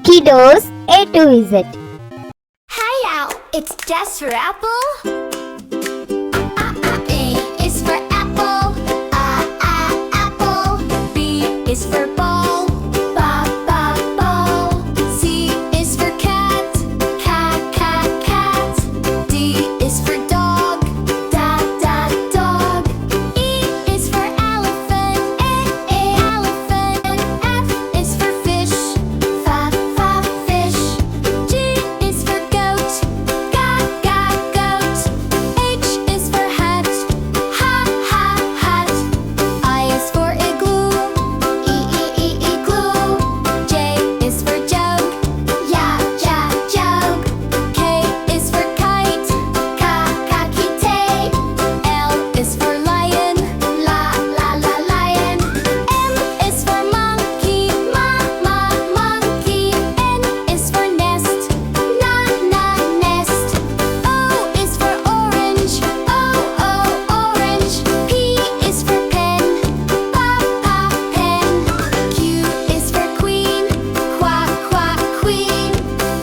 Kiddos A to Z. Hi, Al. It's Jess for Apple. A is for apple. Apple. B is for ball. Ball. C is for cat. Cat. D is for dog. Dog. E is for elephant. Elephant. F is for fish. Fish. G is for goat. Goat. H is for hat. Hat. I is for igloo. Igloo. J is for jug. Jug. K is for kite. Kite. L is for lion. Lion. M is for monkey. Monkey. N is for nest. Nest. O is for orange. Orange. P is for pen. Pen. Q is for queen. Queen.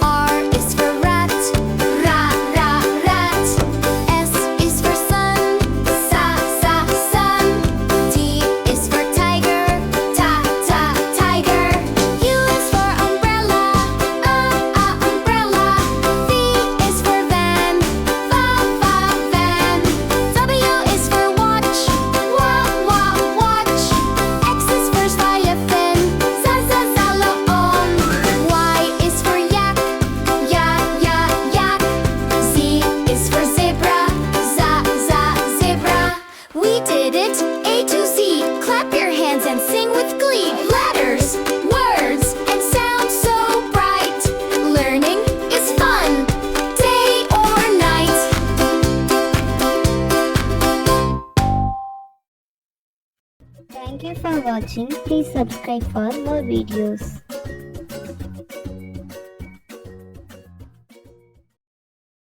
R is for rat. Rat. S is for sun. Sun. T is for tiger. Tiger. U is for umbrella. Umbrella. V is for van. Van. W is for watch. Watch. X is for xylophone. Xylophone. Y is for yak. Yak. Z is for zebra. Zebra. We did it! A to Z. Clap your hands and sing with glee. Letters, words, and sound so bright. Learning is fun, day or night. Thank you for watching. Please subscribe for more videos.